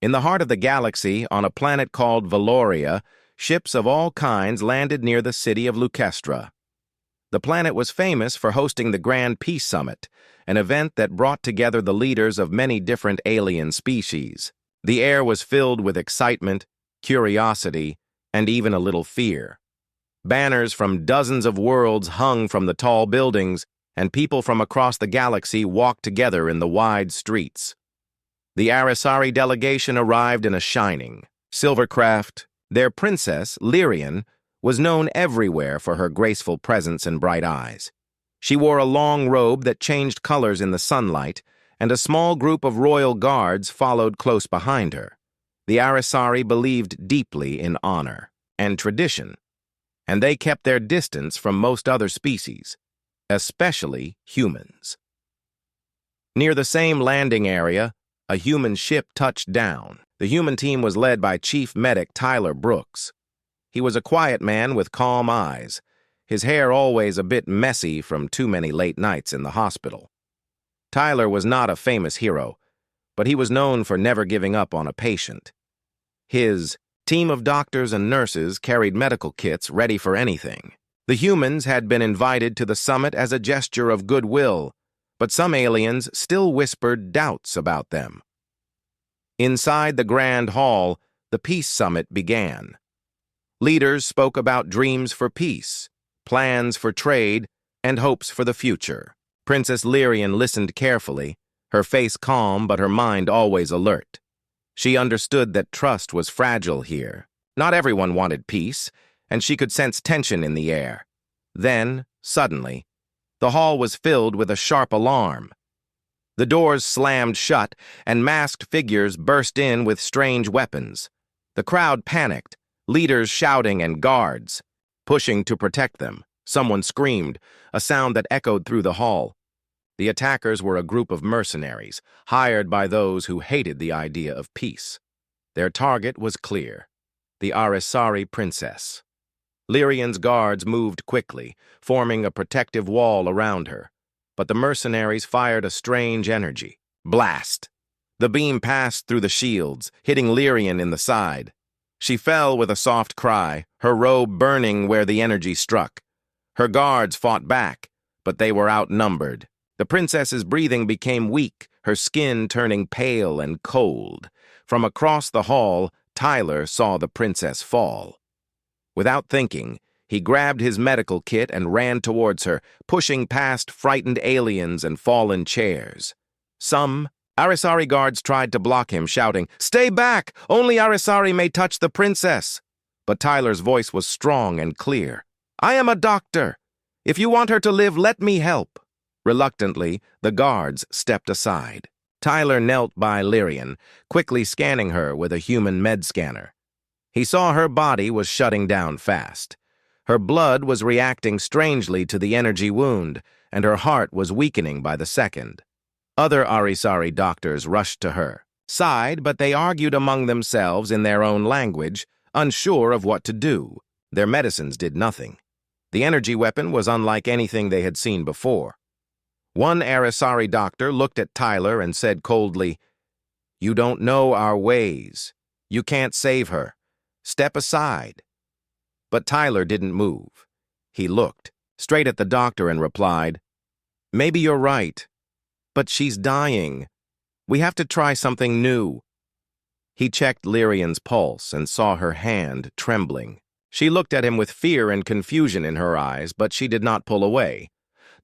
In the heart of the galaxy, on a planet called Valoria, ships of all kinds landed near the city of Lucestra. The planet was famous for hosting the Grand Peace Summit, an event that brought together the leaders of many different alien species. The air was filled with excitement, curiosity, and even a little fear. Banners from dozens of worlds hung from the tall buildings, and people from across the galaxy walked together in the wide streets. The Arisari delegation arrived in a shining silver craft. Their princess, Lyrian, was known everywhere for her graceful presence and bright eyes. She wore a long robe that changed colors in the sunlight, and a small group of royal guards followed close behind her. The Arisari believed deeply in honor and tradition, and they kept their distance from most other species, especially humans. Near the same landing area, a human ship touched down. The human team was led by Chief Medic Tyler Brooks. He was a quiet man with calm eyes, his hair always a bit messy from too many late nights in the hospital. Tyler was not a famous hero, but he was known for never giving up on a patient. His team of doctors and nurses carried medical kits ready for anything. The humans had been invited to the summit as a gesture of goodwill, but some aliens still whispered doubts about them. Inside the Grand Hall, the Peace Summit began. Leaders spoke about dreams for peace, plans for trade, and hopes for the future. Princess Lyrian listened carefully, her face calm but her mind always alert. She understood that trust was fragile here. Not everyone wanted peace, and she could sense tension in the air. Then, suddenly, the hall was filled with a sharp alarm. The doors slammed shut, and masked figures burst in with strange weapons. The crowd panicked, leaders shouting and guards pushing to protect them. Someone screamed, a sound that echoed through the hall. The attackers were a group of mercenaries, hired by those who hated the idea of peace. Their target was clear: the Arisari princess. Lyrian's guards moved quickly, forming a protective wall around her. But the mercenaries fired a strange energy. Blast! The beam passed through the shields, hitting Lyrian in the side. She fell with a soft cry, her robe burning where the energy struck. Her guards fought back, but they were outnumbered. The princess's breathing became weak, her skin turning pale and cold. From across the hall, Tyler saw the princess fall. Without thinking, he grabbed his medical kit and ran towards her, pushing past frightened aliens and fallen chairs. Some Arisari guards tried to block him, shouting, "Stay back! Only Arisari may touch the princess!" But Tyler's voice was strong and clear. "I am a doctor. If you want her to live, let me help." Reluctantly, the guards stepped aside. Tyler knelt by Lyrian, quickly scanning her with a human med scanner. He saw her body was shutting down fast. Her blood was reacting strangely to the energy wound, and her heart was weakening by the second. Other Arisari doctors rushed to her, sighed, but they argued among themselves in their own language, unsure of what to do. Their medicines did nothing. The energy weapon was unlike anything they had seen before. One Arisari doctor looked at Tyler and said coldly, "You don't know our ways. You can't save her. Step aside." But Tyler didn't move. He looked straight at the doctor and replied, "Maybe you're right, but she's dying. We have to try something new." He checked Lyrian's pulse and saw her hand trembling. She looked at him with fear and confusion in her eyes, but she did not pull away.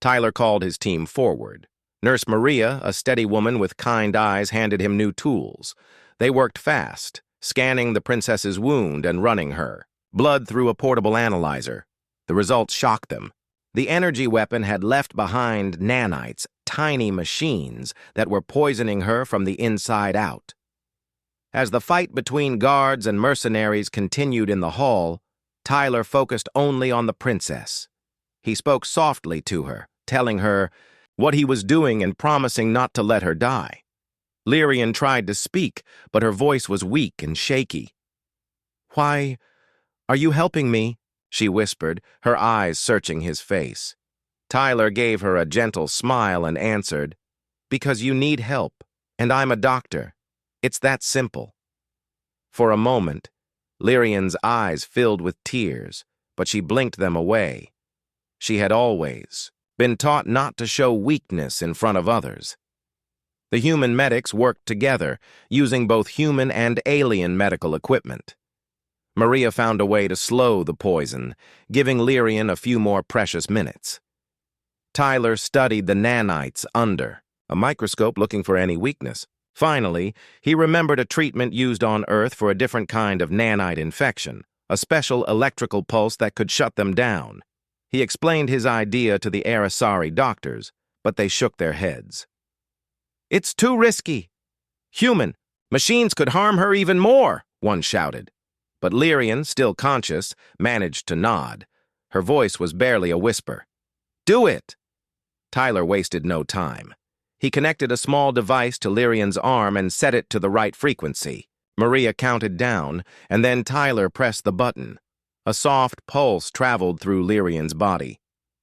Tyler called his team forward. Nurse Maria, a steady woman with kind eyes, handed him new tools. They worked fast, scanning the princess's wound and running her blood through a portable analyzer. The results shocked them. The energy weapon had left behind nanites, tiny machines that were poisoning her from the inside out. As the fight between guards and mercenaries continued in the hall, Tyler focused only on the princess. He spoke softly to her, telling her what he was doing and promising not to let her die. Lyrian tried to speak, but her voice was weak and shaky. "Why are you helping me?" she whispered, her eyes searching his face. Tyler gave her a gentle smile and answered, "Because you need help, and I'm a doctor. It's that simple." For a moment, Lyrian's eyes filled with tears, but she blinked them away. She had always been taught not to show weakness in front of others. The human medics worked together, using both human and alien medical equipment. Maria found a way to slow the poison, giving Lyrian a few more precious minutes. Tyler studied the nanites under a microscope looking for any weakness. Finally, he remembered a treatment used on Earth for a different kind of nanite infection, a special electrical pulse that could shut them down. He explained his idea to the Arasari doctors, but they shook their heads. "It's too risky. Human, machines could harm her even more," one shouted. But Lyrian, still conscious, managed to nod. Her voice was barely a whisper. "Do it!" Tyler wasted no time. He connected a small device to Lyrian's arm and set it to the right frequency. Maria counted down, and then Tyler pressed the button. A soft pulse traveled through Lyrian's body.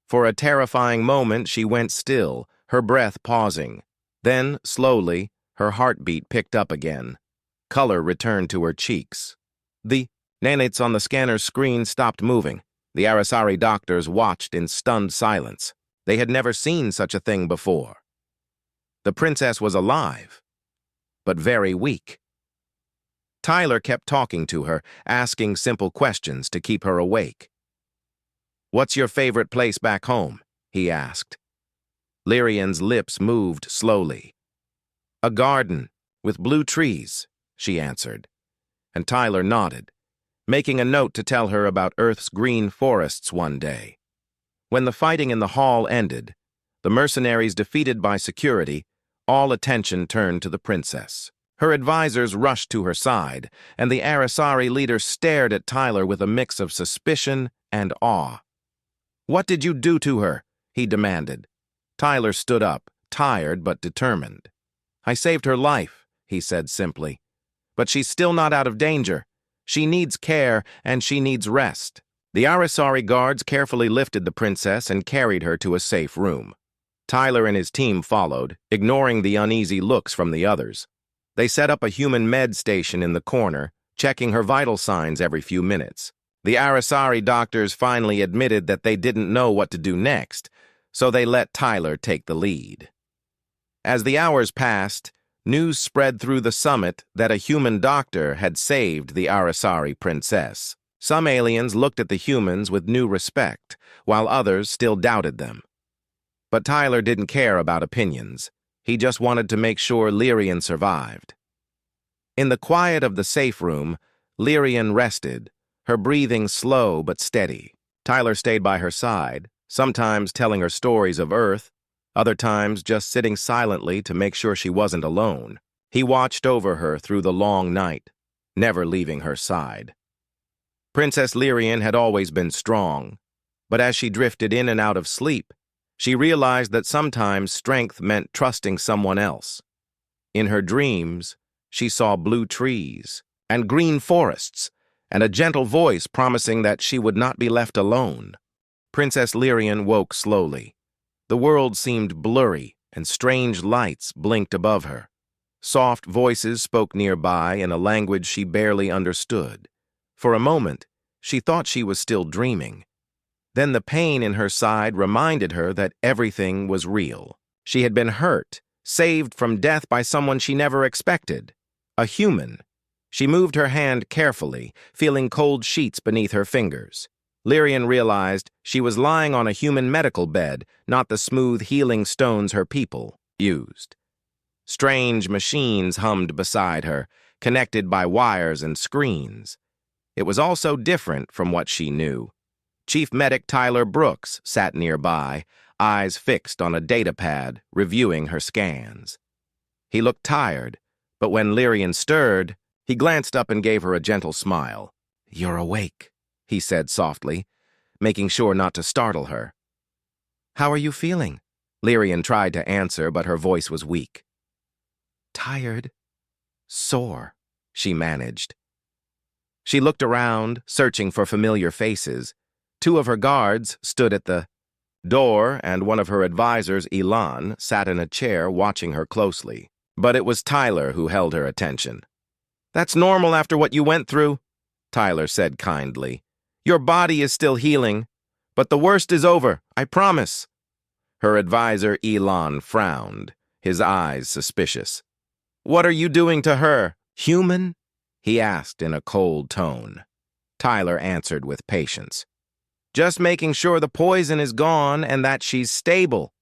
For a terrifying moment, she went still, her breath pausing. Then, slowly, her heartbeat picked up again. Color returned to her cheeks. The nanites on the scanner's screen stopped moving. The Arasari doctors watched in stunned silence. They had never seen such a thing before. The princess was alive, but very weak. Tyler kept talking to her, asking simple questions to keep her awake. "What's your favorite place back home?" he asked. Lyrian's lips moved slowly. "A garden with blue trees," she answered. And Tyler nodded, making a note to tell her about Earth's green forests one day. When the fighting in the hall ended, the mercenaries defeated by security, all attention turned to the princess. Her advisors rushed to her side, and the Arasari leader stared at Tyler with a mix of suspicion and awe. "What did you do to her?" he demanded. Tyler stood up, tired but determined. "I saved her life," he said simply. "But she's still not out of danger. She needs care, and she needs rest." The Arasari guards carefully lifted the princess and carried her to a safe room. Tyler and his team followed, ignoring the uneasy looks from the others. They set up a human med station in the corner, checking her vital signs every few minutes. The Arasari doctors finally admitted that they didn't know what to do next, so they let Tyler take the lead. As the hours passed, news spread through the summit that a human doctor had saved the Arasari princess. Some aliens looked at the humans with new respect, while others still doubted them. But Tyler didn't care about opinions. He just wanted to make sure Lyrian survived. In the quiet of the safe room, Lyrian rested, her breathing slow but steady. Tyler stayed by her side, sometimes telling her stories of Earth, other times just sitting silently to make sure she wasn't alone. He watched over her through the long night, never leaving her side. Princess Lyrian had always been strong, but as she drifted in and out of sleep, she realized that sometimes strength meant trusting someone else. In her dreams, she saw blue trees and green forests, and a gentle voice promising that she would not be left alone. Princess Lyrian woke slowly. The world seemed blurry, and strange lights blinked above her. Soft voices spoke nearby in a language she barely understood. For a moment, she thought she was still dreaming. Then the pain in her side reminded her that everything was real. She had been hurt, saved from death by someone she never expected, a human. She moved her hand carefully, feeling cold sheets beneath her fingers. Lyrian realized she was lying on a human medical bed, not the smooth healing stones her people used. Strange machines hummed beside her, connected by wires and screens. It was all so different from what she knew. Chief Medic Tyler Brooks sat nearby, eyes fixed on a datapad, reviewing her scans. He looked tired, but when Lyrian stirred, he glanced up and gave her a gentle smile. "You're awake," he said softly, making sure not to startle her. "How are you feeling?" Lyrian tried to answer, but her voice was weak. "Tired. Sore," she managed. She looked around, searching for familiar faces. Two of her guards stood at the door, and one of her advisors, Elan, sat in a chair watching her closely. But it was Tyler who held her attention. That's normal after what you went through, Tyler said kindly. Your body is still healing, but the worst is over, I promise. Her advisor, Elon, frowned, his eyes suspicious. What are you doing to her? Human? He asked in a cold tone. Tyler answered with patience. Just making sure the poison is gone and that she's stable.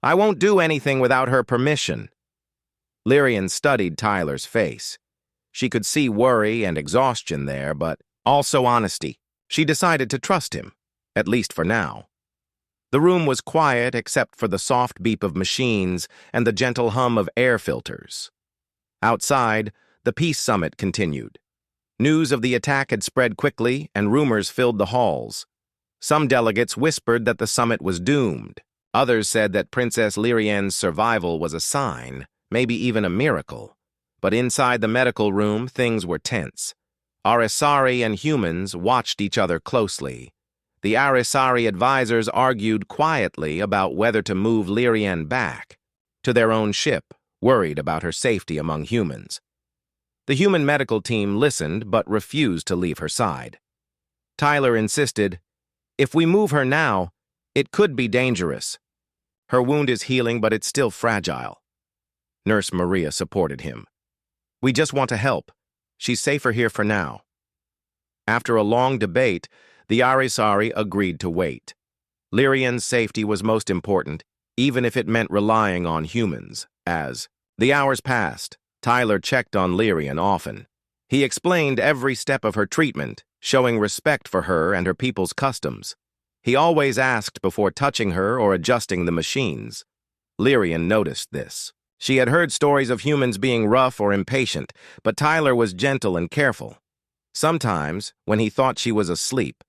I won't do anything without her permission. Lyrian studied Tyler's face. She could see worry and exhaustion there, but also honesty. She decided to trust him, at least for now. The room was quiet except for the soft beep of machines and the gentle hum of air filters. Outside, the peace summit continued. News of the attack had spread quickly, and rumors filled the halls. Some delegates whispered that the summit was doomed. Others said that Princess Lyrian's survival was a sign, maybe even a miracle. But inside the medical room, things were tense. Arisari and humans watched each other closely. The Arisari advisors argued quietly about whether to move Lyrian back to their own ship, worried about her safety among humans. The human medical team listened but refused to leave her side. Tyler insisted, if we move her now, it could be dangerous. Her wound is healing, but it's still fragile. Nurse Maria supported him. We just want to help. She's safer here for now. After a long debate, the Arisari agreed to wait. Lyrian's safety was most important, even if it meant relying on humans. As the hours passed, Tyler checked on Lyrian often. He explained every step of her treatment, showing respect for her and her people's customs. He always asked before touching her or adjusting the machines. Lyrian noticed this. She had heard stories of humans being rough or impatient, but Tyler was gentle and careful. Sometimes, when he thought she was asleep,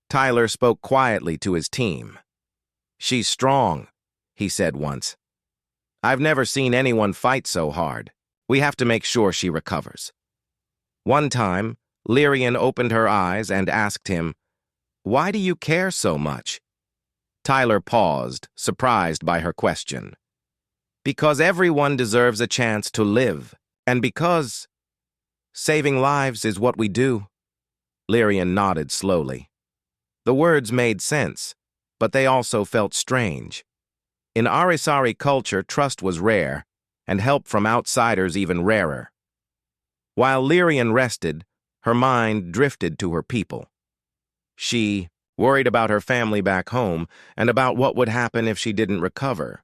Tyler spoke quietly to his team. She's strong, he said once. I've never seen anyone fight so hard. We have to make sure she recovers. One time, Lyrian opened her eyes and asked him, Why do you care so much? Tyler paused, surprised by her question. Because everyone deserves a chance to live, and because saving lives is what we do. Lyrian nodded slowly. The words made sense, but they also felt strange. In Arisari culture, trust was rare, and help from outsiders even rarer. While Lyrian rested, her mind drifted to her people. She worried about her family back home and about what would happen if she didn't recover.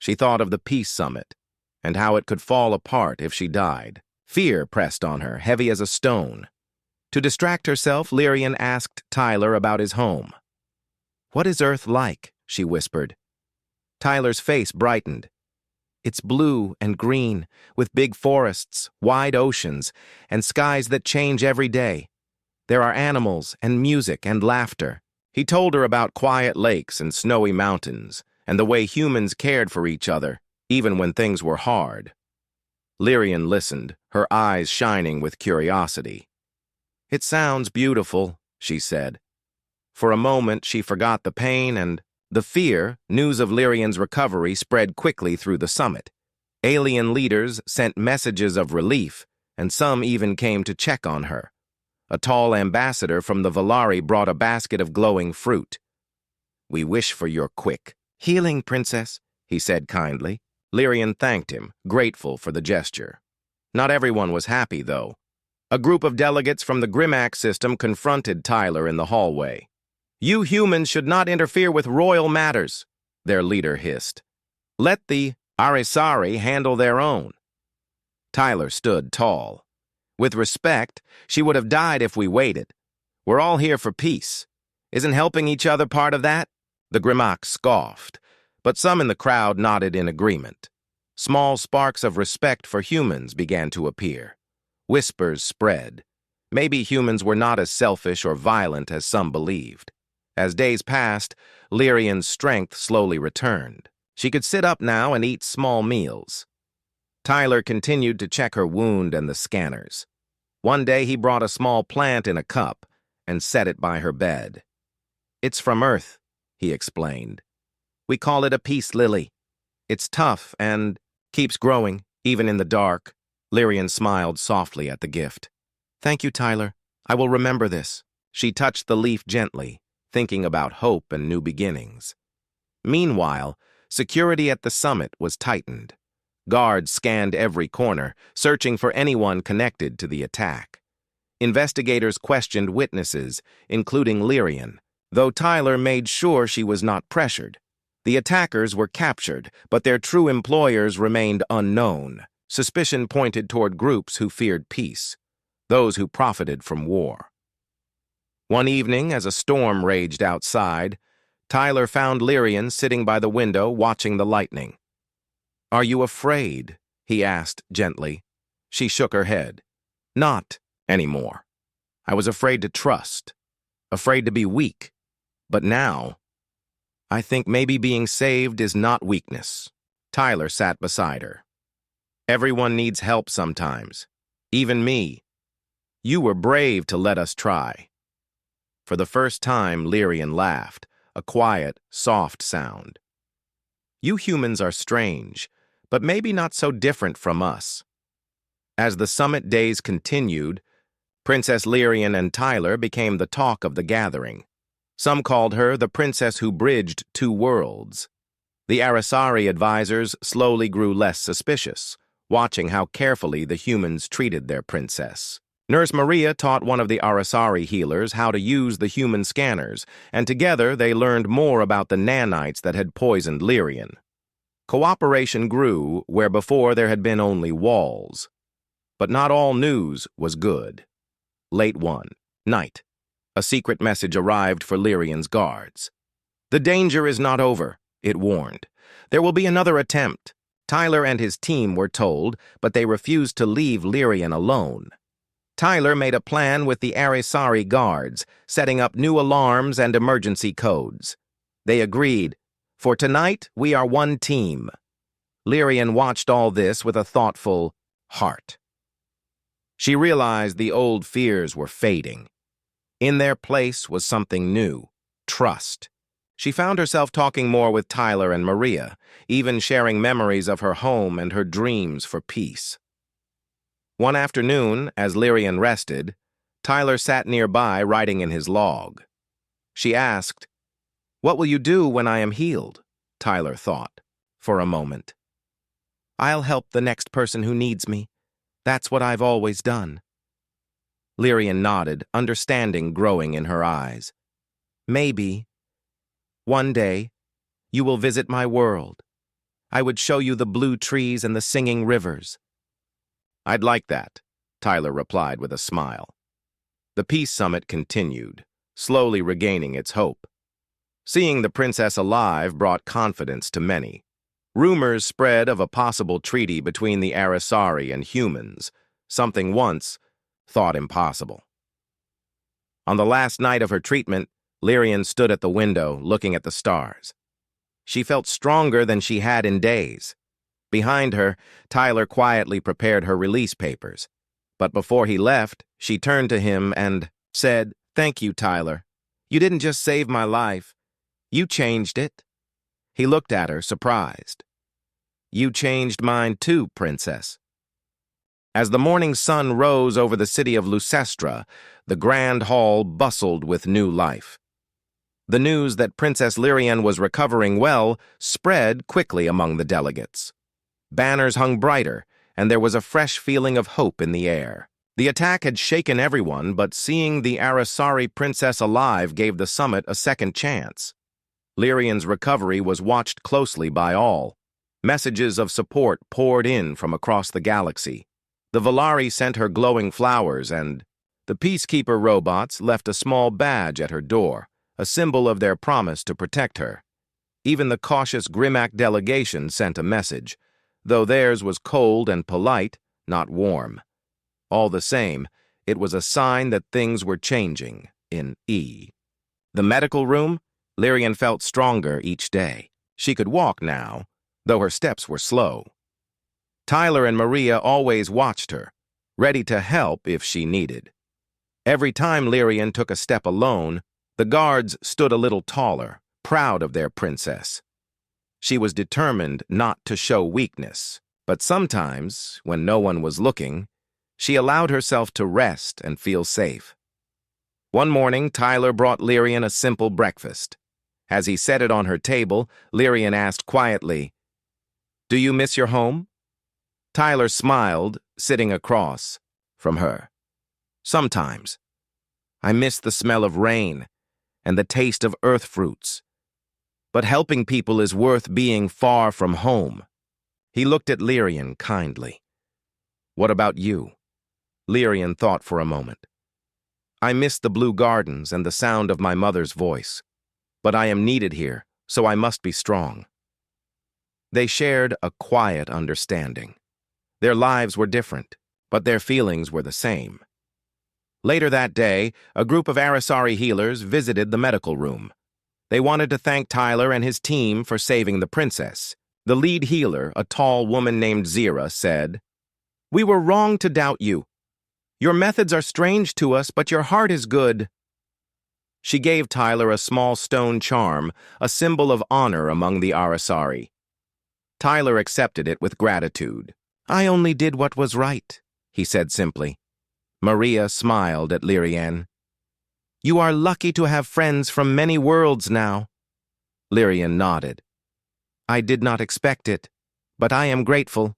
She thought of the peace summit and how it could fall apart if she died. Fear pressed on her, heavy as a stone. To distract herself, Lyrian asked Tyler about his home. What is Earth like? She whispered. Tyler's face brightened. It's blue and green, with big forests, wide oceans, and skies that change every day. There are animals and music and laughter. He told her about quiet lakes and snowy mountains, and the way humans cared for each other, even when things were hard. Lyrian listened, her eyes shining with curiosity. It sounds beautiful, she said. For a moment, she forgot the pain and the fear. News of Lyrian's recovery spread quickly through the summit. Alien leaders sent messages of relief, and some even came to check on her. A tall ambassador from the Valari brought a basket of glowing fruit. We wish for your quick healing, princess, he said kindly. Lyrian thanked him, grateful for the gesture. Not everyone was happy, though. A group of delegates from the Grimac system confronted Tyler in the hallway. You humans should not interfere with royal matters, their leader hissed. Let the Arisari handle their own. Tyler stood tall. With respect, she would have died if we waited. We're all here for peace. Isn't helping each other part of that? The Grimac scoffed, but some in the crowd nodded in agreement. Small sparks of respect for humans began to appear. Whispers spread. Maybe humans were not as selfish or violent as some believed. As days passed, Lyrian's strength slowly returned. She could sit up now and eat small meals. Tyler continued to check her wound and the scanners. One day he brought a small plant in a cup and set it by her bed. It's from Earth, he explained. We call it a peace lily. It's tough and keeps growing, even in the dark. Lyrian smiled softly at the gift. Thank you, Tyler. I will remember this. She touched the leaf gently, thinking about hope and new beginnings. Meanwhile, security at the summit was tightened. Guards scanned every corner, searching for anyone connected to the attack. Investigators questioned witnesses, including Lyrian, though Tyler made sure she was not pressured. The attackers were captured, but their true employers remained unknown. Suspicion pointed toward groups who feared peace, those who profited from war. One evening, as a storm raged outside, Tyler found Lyrian sitting by the window watching the lightning. "Are you afraid?" he asked gently. She shook her head. "Not anymore. I was afraid to trust, afraid to be weak. But now, I think maybe being saved is not weakness." Tyler sat beside her. "Everyone needs help sometimes, even me. You were brave to let us try." For the first time, Lyrian laughed, a quiet, soft sound. "You humans are strange, but maybe not so different from us." As the summit days continued, Princess Lyrian and Tyler became the talk of the gathering. Some called her the princess who bridged two worlds. The Arasari advisors slowly grew less suspicious, watching how carefully the humans treated their princess. Nurse Maria taught one of the Arasari healers how to use the human scanners, and together they learned more about the nanites that had poisoned Lyrian. Cooperation grew where before there had been only walls. But not all news was good. Late one night, a secret message arrived for Lyrian's guards. "The danger is not over," it warned. "There will be another attempt." Tyler and his team were told, but they refused to leave Lyrian alone. Tyler made a plan with the Arasari guards, setting up new alarms and emergency codes. They agreed, "For tonight, we are one team." Lyrian watched all this with a thoughtful heart. She realized the old fears were fading. In their place was something new, trust. She found herself talking more with Tyler and Maria, even sharing memories of her home and her dreams for peace. One afternoon, as Lyrian rested, Tyler sat nearby writing in his log. She asked, "What will you do when I am healed?" Tyler thought, for a moment. "I'll help the next person who needs me. That's what I've always done." Lyrian nodded, understanding growing in her eyes. "Maybe, one day, you will visit my world. I would show you the blue trees and the singing rivers." "I'd like that," Tyler replied with a smile. The peace summit continued, slowly regaining its hope. Seeing the princess alive brought confidence to many. Rumors spread of a possible treaty between the Arasari and humans, something once thought impossible. On the last night of her treatment, Lyrian stood at the window, looking at the stars. She felt stronger than she had in days. Behind her, Tyler quietly prepared her release papers. But before he left, she turned to him and said, "Thank you, Tyler. You didn't just save my life. You changed it." He looked at her, surprised. "You changed mine too, Princess." As the morning sun rose over the city of Lucestra, the grand hall bustled with new life. The news that Princess Lyrian was recovering well spread quickly among the delegates. Banners hung brighter, and there was a fresh feeling of hope in the air. The attack had shaken everyone, but seeing the Arasari princess alive gave the summit a second chance. Lyrian's recovery was watched closely by all. Messages of support poured in from across the galaxy. The Valari sent her glowing flowers, and the peacekeeper robots left a small badge at her door, a symbol of their promise to protect her. Even the cautious Grimac delegation sent a message, though theirs was cold and polite, not warm. All the same, it was a sign that things were changing in E. The medical room, Lyrian felt stronger each day. She could walk now, though her steps were slow. Tyler and Maria always watched her, ready to help if she needed. Every time Lyrian took a step alone, the guards stood a little taller, proud of their princess. She was determined not to show weakness, but sometimes, when no one was looking, She allowed herself to rest and feel safe. One morning, Tyler brought Lyrian a simple breakfast. As he set it on her table, Lyrian asked quietly, "Do you miss your home?" Tyler smiled, sitting across from her. "Sometimes. I miss the smell of rain and the taste of earth fruits. But helping people is worth being far from home." He looked at Lyrian kindly. "What about you?" Lyrian thought for a moment. "I miss the blue gardens and the sound of my mother's voice. But I am needed here, so I must be strong." They shared a quiet understanding. Their lives were different, but their feelings were the same. Later that day, a group of Arisari healers visited the medical room. They wanted to thank Tyler and his team for saving the princess. The lead healer, a tall woman named Zira, said, "We were wrong to doubt you. Your methods are strange to us, but your heart is good." She gave Tyler a small stone charm, a symbol of honor among the Arisari. Tyler accepted it with gratitude. "I only did what was right," he said simply. Maria smiled at Lyrian. "You are lucky to have friends from many worlds now." Lyrian nodded. "I did not expect it, but I am grateful."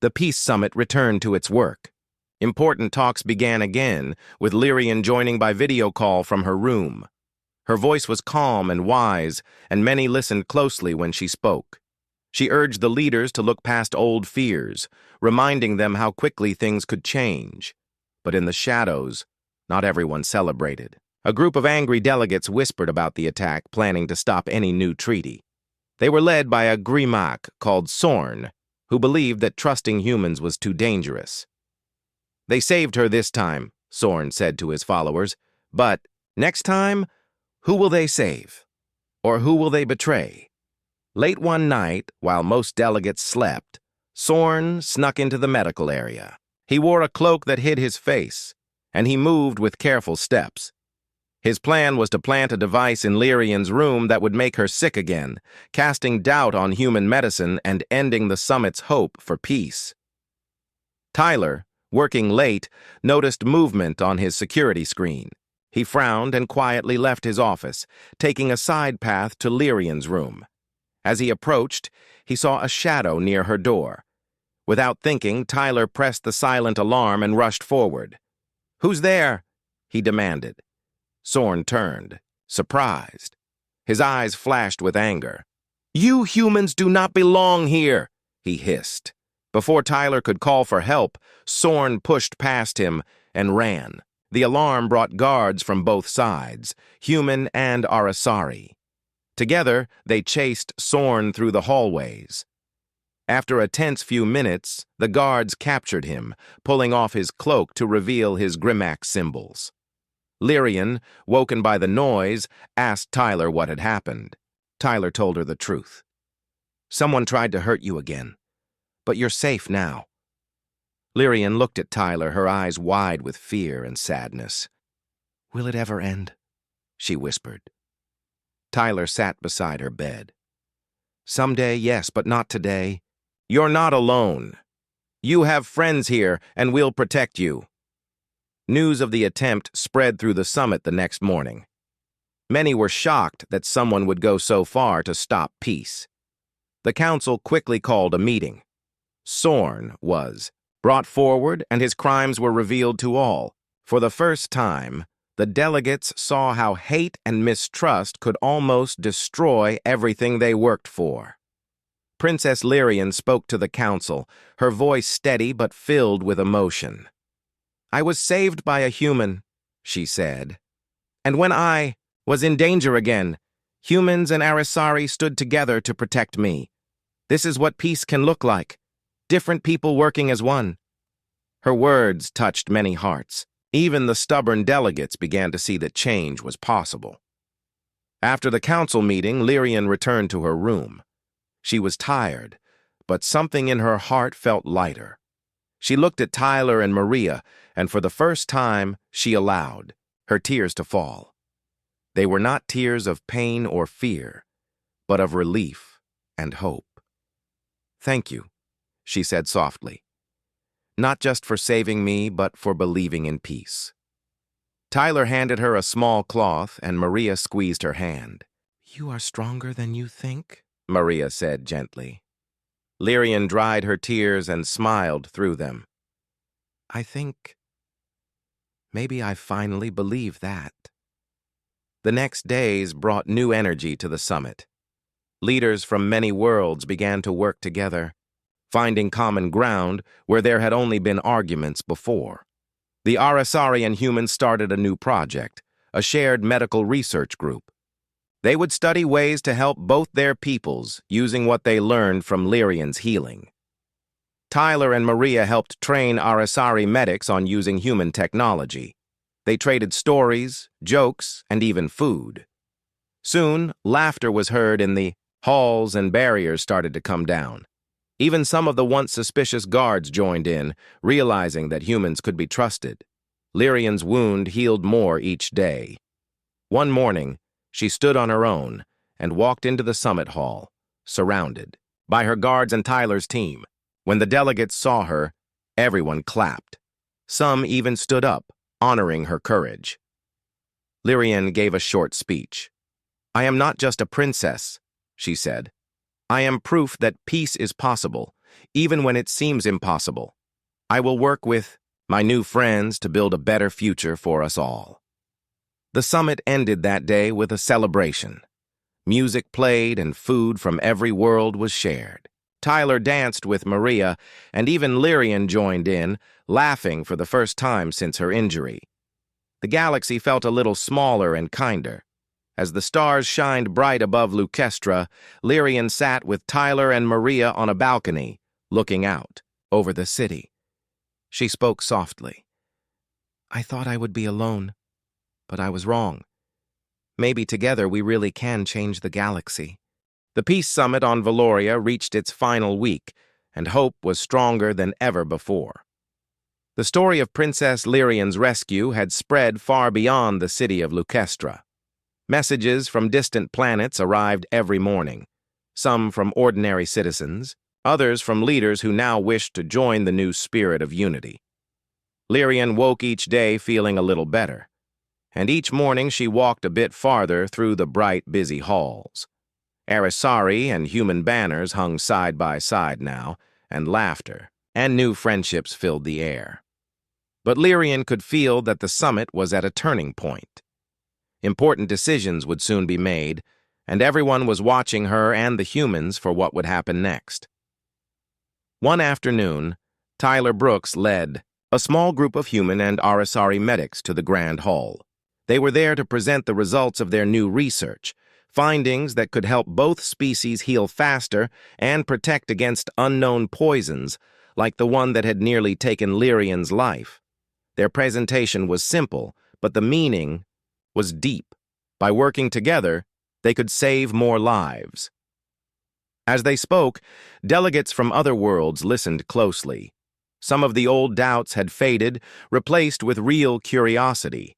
The Peace Summit returned to its work. Important talks began again, with Lyrian joining by video call from her room. Her voice was calm and wise, and many listened closely when she spoke. She urged the leaders to look past old fears, reminding them how quickly things could change. But in the shadows, not everyone celebrated. A group of angry delegates whispered about the attack, planning to stop any new treaty. They were led by a Grimac called Sorn, who believed that trusting humans was too dangerous. "They saved her this time," Sorn said to his followers, "but next time, who will they save? Or who will they betray?" Late one night, while most delegates slept, Sorn snuck into the medical area. He wore a cloak that hid his face, and he moved with careful steps. His plan was to plant a device in Lyrian's room that would make her sick again, casting doubt on human medicine and ending the summit's hope for peace. Tyler, working late, noticed movement on his security screen. He frowned and quietly left his office, taking a side path to Lyrian's room. As he approached, he saw a shadow near her door. Without thinking, Tyler pressed the silent alarm and rushed forward. "Who's there?" he demanded. Sorn turned, surprised. His eyes flashed with anger. "You humans do not belong here," he hissed. Before Tyler could call for help, Sorn pushed past him and ran. The alarm brought guards from both sides, human and Arisari. Together, they chased Sorn through the hallways. After a tense few minutes, the guards captured him, pulling off his cloak to reveal his Grimac symbols. Lyrian, woken by the noise, asked Tyler what had happened. Tyler told her the truth. "Someone tried to hurt you again, but you're safe now." Lyrian looked at Tyler, her eyes wide with fear and sadness. "Will it ever end?" she whispered. Tyler sat beside her bed. "Someday, yes, but not today. You're not alone. You have friends here, and we'll protect you." News of the attempt spread through the summit the next morning. Many were shocked that someone would go so far to stop peace. The council quickly called a meeting. Sorn was brought forward, and his crimes were revealed to all. For the first time, the delegates saw how hate and mistrust could almost destroy everything they worked for. Princess Lyrian spoke to the council, her voice steady but filled with emotion. "I was saved by a human," she said. "And when I was in danger again, humans and Arisari stood together to protect me. This is what peace can look like. Different people working as one." Her words touched many hearts. Even the stubborn delegates began to see that change was possible. After the council meeting, Lyrian returned to her room. She was tired, but something in her heart felt lighter. She looked at Tyler and Maria, and for the first time, she allowed her tears to fall. They were not tears of pain or fear, but of relief and hope. "Thank you," she said softly. not just for saving me, but for believing in peace. Tyler handed her a small cloth, and Maria squeezed her hand. "You are stronger than you think," Maria said gently. Lyrian dried her tears and smiled through them. "I think maybe I finally believe that." The next days brought new energy to the summit. Leaders from many worlds began to work together, finding common ground where there had only been arguments before. The Arasari humans started a new project, a shared medical research group. They would study ways to help both their peoples using what they learned from Lyrian's healing. Tyler and Maria helped train Arasari medics on using human technology. They traded stories, jokes, and even food. Soon, laughter was heard in the halls and barriers started to come down. Even some of the once suspicious guards joined in, realizing that humans could be trusted. Lyrian's wound healed more each day. One morning, she stood on her own and walked into the summit hall, surrounded by her guards and Tyler's team. When the delegates saw her, everyone clapped. Some even stood up, honoring her courage. Lyrian gave a short speech. "I am not just a princess," she said. "I am proof that peace is possible, even when it seems impossible. I will work with my new friends to build a better future for us all." The summit ended that day with a celebration. Music played and food from every world was shared. Tyler danced with Maria, and even Lyrian joined in, laughing for the first time since her injury. The galaxy felt a little smaller and kinder. As the stars shined bright above Lucestra, Lyrian sat with Tyler and Maria on a balcony, looking out over the city. She spoke softly. "I thought I would be alone, but I was wrong. Maybe together we really can change the galaxy." The Peace Summit on Valoria reached its final week, and hope was stronger than ever before. The story of Princess Lyrian's rescue had spread far beyond the city of Lucestra. Messages from distant planets arrived every morning, some from ordinary citizens, others from leaders who now wished to join the new spirit of unity. Lyrian woke each day feeling a little better, and each morning she walked a bit farther through the bright, busy halls. Arasari and human banners hung side by side now, and laughter and new friendships filled the air. But Lyrian could feel that the summit was at a turning point. Important decisions would soon be made, and everyone was watching her and the humans for what would happen next. One afternoon, Tyler Brooks led a small group of human and Arasari medics to the Grand Hall. They were there to present the results of their new research, findings that could help both species heal faster and protect against unknown poisons, like the one that had nearly taken Lyrian's life. Their presentation was simple, but the meaning was deep. By working together, they could save more lives. As they spoke, delegates from other worlds listened closely. Some of the old doubts had faded, replaced with real curiosity.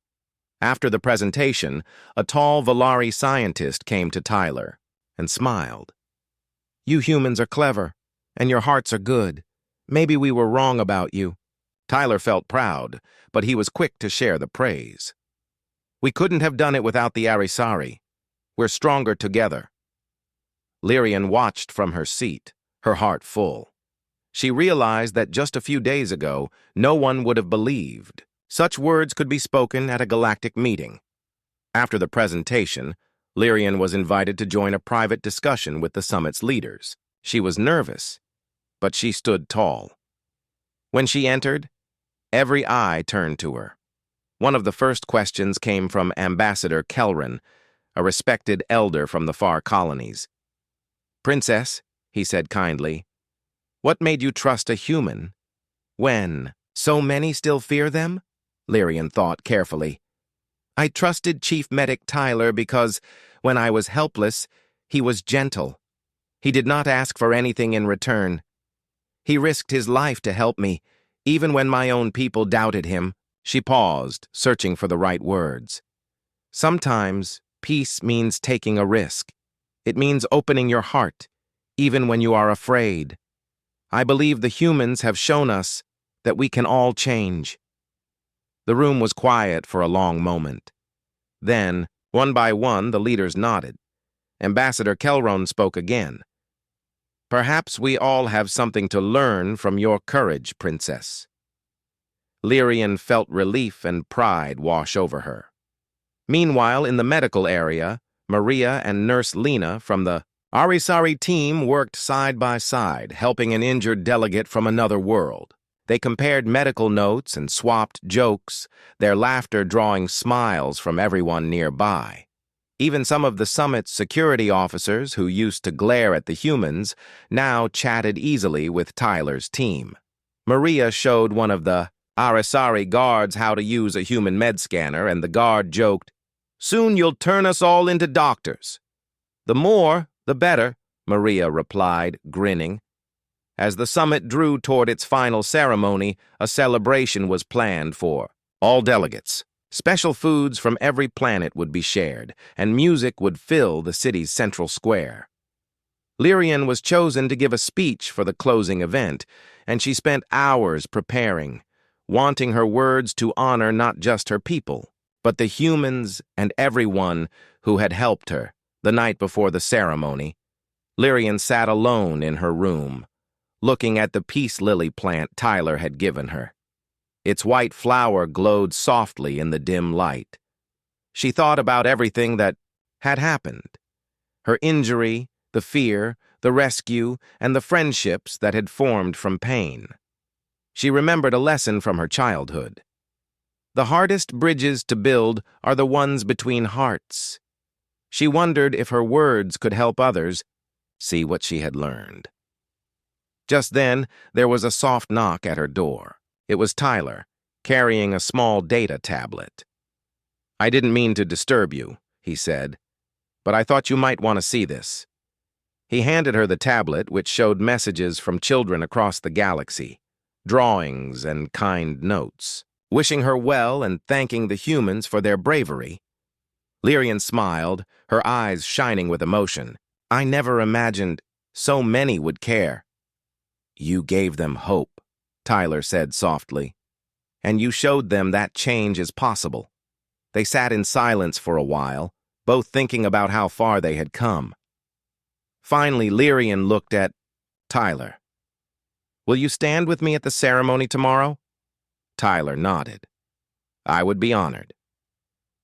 After the presentation, a tall Valari scientist came to Tyler and smiled. "You humans are clever, and your hearts are good. Maybe we were wrong about you." Tyler felt proud, but he was quick to share the praise. "We couldn't have done it without the Arasari. We're stronger together." Lyrian watched from her seat, her heart full. She realized that just a few days ago, no one would have believed such words could be spoken at a galactic meeting. After the presentation, Lyrian was invited to join a private discussion with the summit's leaders. She was nervous, but she stood tall. When she entered, every eye turned to her. One of the first questions came from Ambassador Kelran, a respected elder from the far colonies. "Princess," he said kindly, "what made you trust a human when so many still fear them?" Lyrian thought carefully. "I trusted Chief Medic Tyler because, when I was helpless, he was gentle. He did not ask for anything in return. He risked his life to help me, even when my own people doubted him." She paused, searching for the right words. "Sometimes, peace means taking a risk. It means opening your heart, even when you are afraid. I believe the humans have shown us that we can all change." The room was quiet for a long moment. Then, one by one, the leaders nodded. Ambassador Kelron spoke again. "Perhaps we all have something to learn from your courage, Princess." Lyrian felt relief and pride wash over her. Meanwhile, in the medical area, Maria and Nurse Lena from the Arisari team worked side by side, helping an injured delegate from another world. They compared medical notes and swapped jokes, their laughter drawing smiles from everyone nearby. Even some of the summit's security officers, who used to glare at the humans, now chatted easily with Tyler's team. Maria showed one of the Arisari guards how to use a human med scanner, and the guard joked, "Soon you'll turn us all into doctors." "The more, the better," Maria replied, grinning. As the summit drew toward its final ceremony, a celebration was planned for all delegates. Special foods from every planet would be shared, and music would fill the city's central square. Lyrian was chosen to give a speech for the closing event, and she spent hours preparing, wanting her words to honor not just her people, but the humans and everyone who had helped her the night before the ceremony. Lyrian sat alone in her room, looking at the peace lily plant Tyler had given her. Its white flower glowed softly in the dim light. She thought about everything that had happened: her injury, the fear, the rescue, and the friendships that had formed from pain. She remembered a lesson from her childhood. The hardest bridges to build are the ones between hearts. She wondered if her words could help others see what she had learned. Just then, there was a soft knock at her door. It was Tyler, carrying a small data tablet. "I didn't mean to disturb you," he said, "but I thought you might want to see this." He handed her the tablet, which showed messages from children across the galaxy, drawings and kind notes, wishing her well and thanking the humans for their bravery. Lyrian smiled, her eyes shining with emotion. "I never imagined so many would care." "You gave them hope," Tyler said softly, "and you showed them that change is possible." They sat in silence for a while, both thinking about how far they had come. Finally, Lyrian looked at Tyler. "Will you stand with me at the ceremony tomorrow?" Tyler nodded. "I would be honored."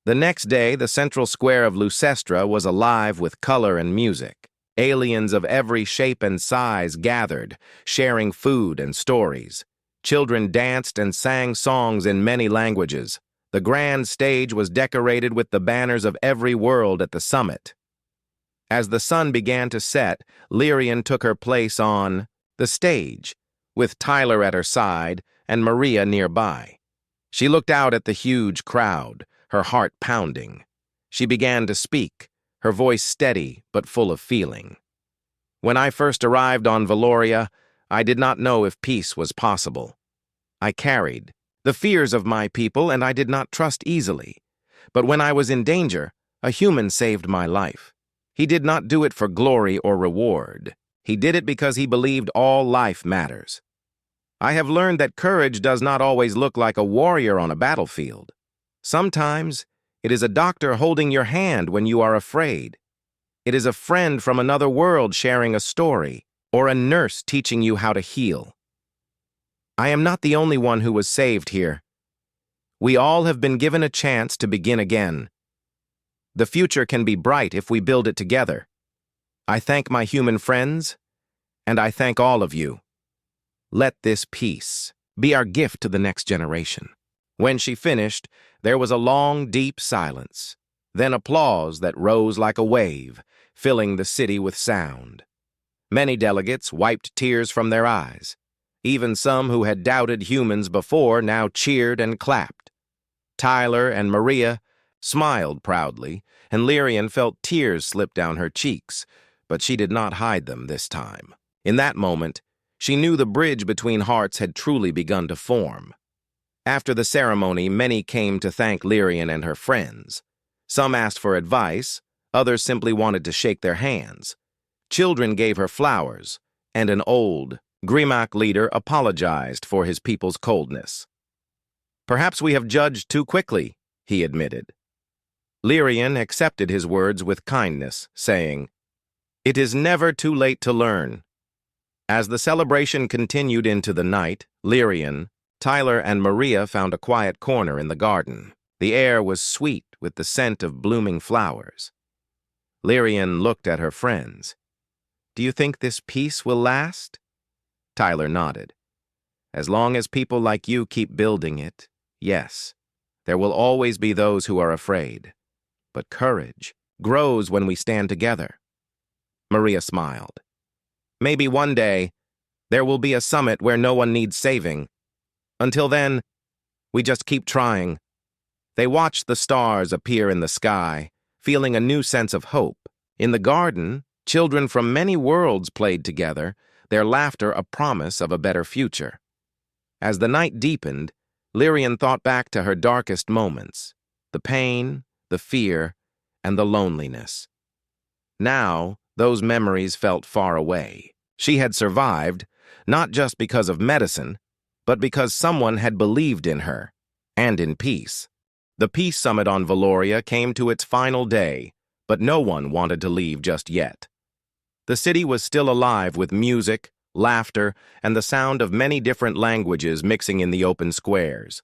The next day, the central square of Lucestra was alive with color and music. Aliens of every shape and size gathered, sharing food and stories. Children danced and sang songs in many languages. The grand stage was decorated with the banners of every world at the summit. As the sun began to set, Lyrian took her place on the stage, with Tyler at her side and Maria nearby. She looked out at the huge crowd, her heart pounding. She began to speak, her voice steady but full of feeling. "When I first arrived on Valoria, I did not know if peace was possible. I carried the fears of my people, and I did not trust easily. But when I was in danger, a human saved my life. He did not do it for glory or reward. He did it because he believed all life matters. I have learned that courage does not always look like a warrior on a battlefield. Sometimes it is a doctor holding your hand when you are afraid. It is a friend from another world sharing a story, or a nurse teaching you how to heal. I am not the only one who was saved here. We all have been given a chance to begin again. The future can be bright if we build it together. I thank my human friends, and I thank all of you. Let this peace be our gift to the next generation." When she finished, there was a long, deep silence, then applause that rose like a wave, filling the city with sound. Many delegates wiped tears from their eyes. Even some who had doubted humans before now cheered and clapped. Tyler and Maria smiled proudly, and Lyrian felt tears slip down her cheeks, but she did not hide them this time. In that moment, she knew the bridge between hearts had truly begun to form. After the ceremony, many came to thank Lyrian and her friends. Some asked for advice, others simply wanted to shake their hands. Children gave her flowers, and an old, Grimac leader apologized for his people's coldness. "Perhaps we have judged too quickly," he admitted. Lyrian accepted his words with kindness, saying, "It is never too late to learn." As the celebration continued into the night, Lyrian, Tyler, and Maria found a quiet corner in the garden. The air was sweet with the scent of blooming flowers. Lyrian looked at her friends. "Do you think this peace will last?" Tyler nodded. "As long as people like you keep building it, yes. There will always be those who are afraid. But courage grows when we stand together." Maria smiled. "Maybe one day, there will be a summit where no one needs saving. Until then, we just keep trying." They watched the stars appear in the sky, feeling a new sense of hope. In the garden, children from many worlds played together, their laughter a promise of a better future. As the night deepened, Lyrian thought back to her darkest moments, the pain, the fear, and the loneliness. Now, those memories felt far away. She had survived, not just because of medicine, but because someone had believed in her, and in peace. The Peace Summit on Valoria came to its final day, but no one wanted to leave just yet. The city was still alive with music, laughter, and the sound of many different languages mixing in the open squares.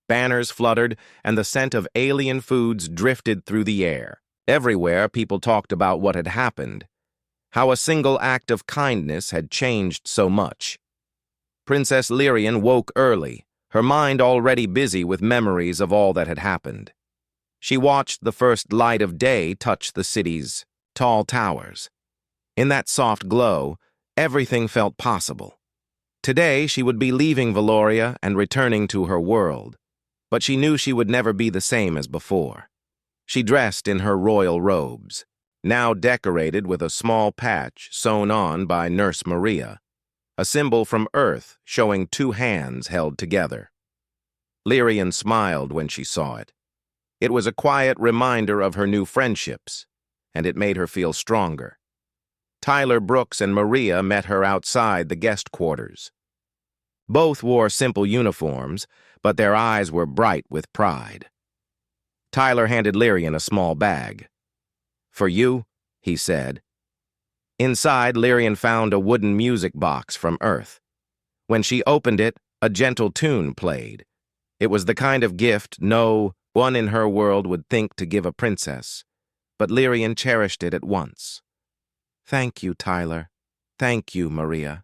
Banners fluttered, and the scent of alien foods drifted through the air. Everywhere, people talked about what had happened, how a single act of kindness had changed so much. Princess Lyrian woke early, her mind already busy with memories of all that had happened. She watched the first light of day touch the city's tall towers. In that soft glow, everything felt possible. Today, she would be leaving Valoria and returning to her world, but she knew she would never be the same as before. She dressed in her royal robes, now decorated with a small patch sewn on by Nurse Maria, a symbol from Earth showing two hands held together. Lyrian smiled when she saw it. It was a quiet reminder of her new friendships, and it made her feel stronger. Tyler Brooks and Maria met her outside the guest quarters. Both wore simple uniforms, but their eyes were bright with pride. Tyler handed Lyrian a small bag. "For you," he said. Inside, Lyrian found a wooden music box from Earth. When she opened it, a gentle tune played. It was the kind of gift no one in her world would think to give a princess, but Lyrian cherished it at once. "Thank you, Tyler. Thank you, Maria.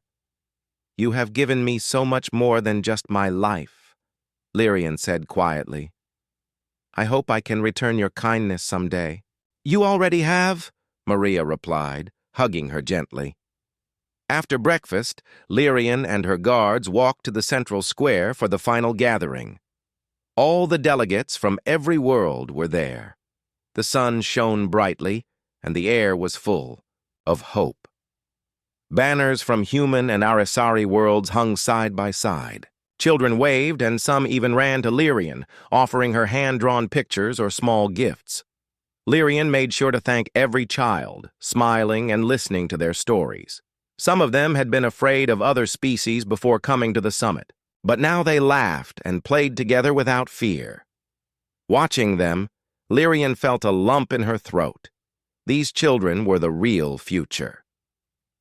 You have given me so much more than just my life," Lyrian said quietly. "I hope I can return your kindness someday." "You already have," Maria replied, hugging her gently. After breakfast, Lyrian and her guards walked to the central square for the final gathering. All the delegates from every world were there. The sun shone brightly, and the air was full of hope. Banners from human and Arisari worlds hung side by side. Children waved, and some even ran to Lyrian, offering her hand-drawn pictures or small gifts. Lyrian made sure to thank every child, smiling and listening to their stories. Some of them had been afraid of other species before coming to the summit, but now they laughed and played together without fear. Watching them, Lyrian felt a lump in her throat. These children were the real future.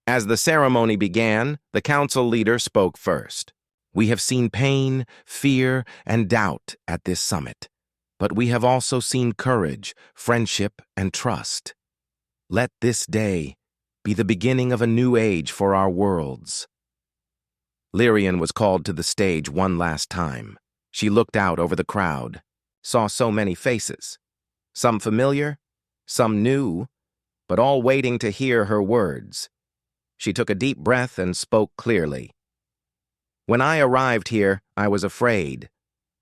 As the ceremony began, the council leader spoke first. "We have seen pain, fear, and doubt at this summit, but we have also seen courage, friendship, and trust. Let this day be the beginning of a new age for our worlds." Lyrian was called to the stage one last time. She looked out over the crowd, saw so many faces, some familiar, some new, but all waiting to hear her words. She took a deep breath and spoke clearly. "When I arrived here, I was afraid.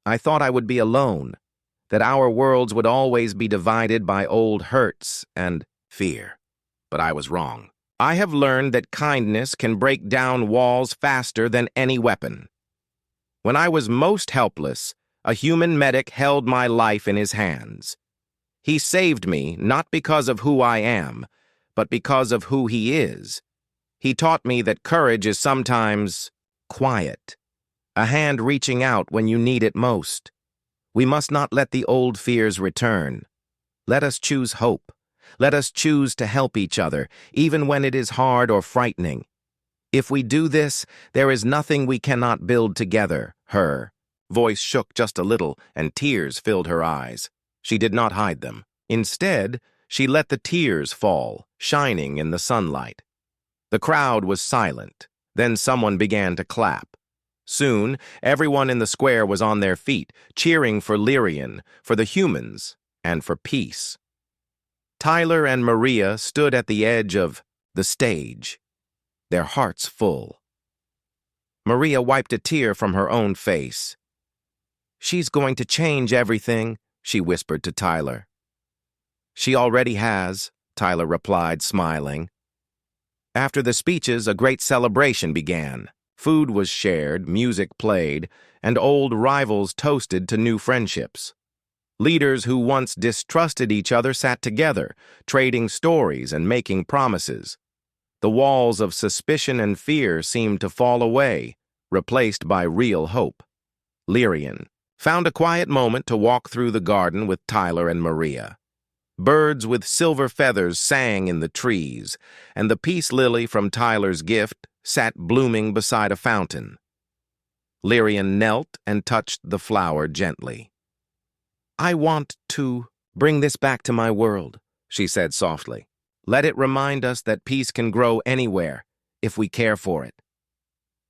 I thought I would be alone, that our worlds would always be divided by old hurts and fear. But I was wrong. I have learned that kindness can break down walls faster than any weapon. When I was most helpless, a human medic held my life in his hands. He saved me not because of who I am, but because of who he is. He taught me that courage is sometimes quiet, a hand reaching out when you need it most. We must not let the old fears return. Let us choose hope. Let us choose to help each other, even when it is hard or frightening. If we do this, there is nothing we cannot build together. Her voice shook just a little, and tears filled her eyes. She did not hide them. Instead, she let the tears fall, shining in the sunlight. The crowd was silent. Then someone began to clap. Soon, everyone in the square was on their feet, cheering for Lyrian, for the humans, and for peace. Tyler and Maria stood at the edge of the stage, their hearts full. Maria wiped a tear from her own face. "She's going to change everything," she whispered to Tyler. "She already has," Tyler replied, smiling. After the speeches, a great celebration began. Food was shared, music played, and old rivals toasted to new friendships. Leaders who once distrusted each other sat together, trading stories and making promises. The walls of suspicion and fear seemed to fall away, replaced by real hope. Lyrian found a quiet moment to walk through the garden with Tyler and Maria. Birds with silver feathers sang in the trees, and the peace lily from Tyler's gift sat blooming beside a fountain. Lyrian knelt and touched the flower gently. "I want to bring this back to my world," she said softly. "Let it remind us that peace can grow anywhere, if we care for it."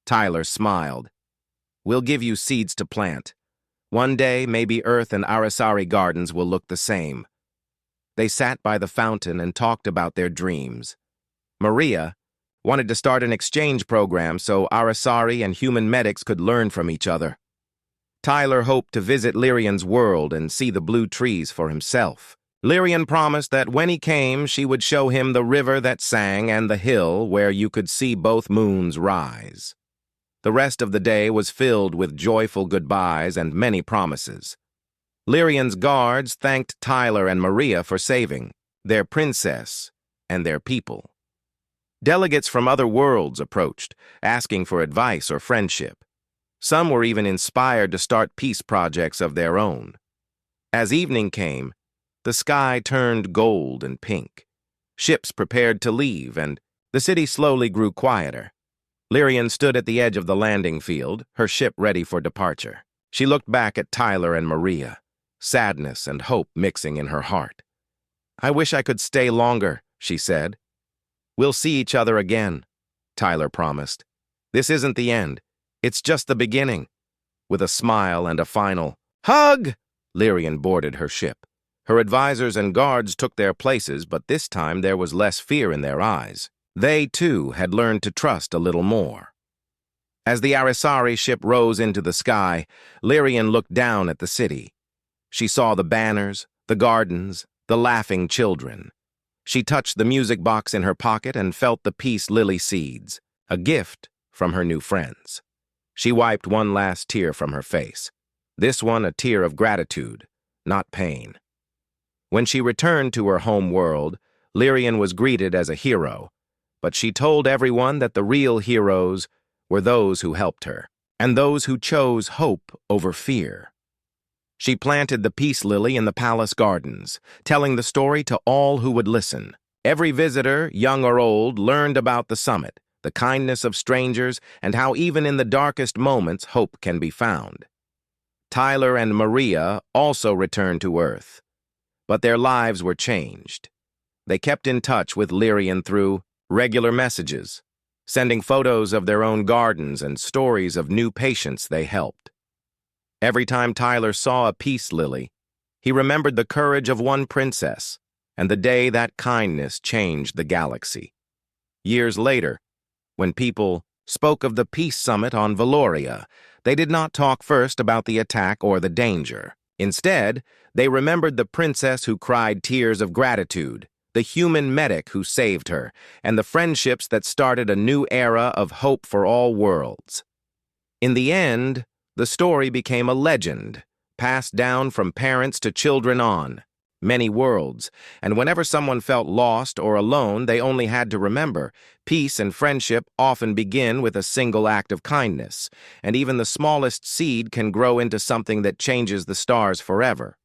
Tyler smiled. "We'll give you seeds to plant. One day, maybe Earth and Arasari gardens will look the same." They sat by the fountain and talked about their dreams. Maria wanted to start an exchange program so Arasari and human medics could learn from each other. Tyler hoped to visit Lyrian's world and see the blue trees for himself. Lyrian promised that when he came, she would show him the river that sang and the hill where you could see both moons rise. The rest of the day was filled with joyful goodbyes and many promises. Lyrian's guards thanked Tyler and Maria for saving their princess and their people. Delegates from other worlds approached, asking for advice or friendship. Some were even inspired to start peace projects of their own. As evening came, the sky turned gold and pink. Ships prepared to leave, and the city slowly grew quieter. Lyrian stood at the edge of the landing field, her ship ready for departure. She looked back at Tyler and Maria, sadness and hope mixing in her heart. "I wish I could stay longer," she said. "We'll see each other again," Tyler promised. "This isn't the end. It's just the beginning." With a smile and a final hug, Lyrian boarded her ship. Her advisors and guards took their places, but this time there was less fear in their eyes. They, too, had learned to trust a little more. As the Arasari ship rose into the sky, Lyrian looked down at the city. She saw the banners, the gardens, the laughing children. She touched the music box in her pocket and felt the peace lily seeds, a gift from her new friends. She wiped one last tear from her face. This one a tear of gratitude, not pain. When she returned to her home world, Lyrian was greeted as a hero, but she told everyone that the real heroes were those who helped her, and those who chose hope over fear. She planted the peace lily in the palace gardens, telling the story to all who would listen. Every visitor, young or old, learned about the summit, the kindness of strangers, and how even in the darkest moments hope can be found. Tyler and Maria also returned to Earth, but their lives were changed. They kept in touch with Lyrian through regular messages, sending photos of their own gardens and stories of new patients they helped. Every time Tyler saw a peace lily, he remembered the courage of one princess and the day that kindness changed the galaxy. Years later, when people spoke of the peace summit on Valoria, they did not talk first about the attack or the danger. Instead, they remembered the princess who cried tears of gratitude, the human medic who saved her, and the friendships that started a new era of hope for all worlds. In the end, the story became a legend, passed down from parents to children on. many worlds, and whenever someone felt lost or alone, they only had to remember, peace and friendship often begin with a single act of kindness, and even the smallest seed can grow into something that changes the stars forever.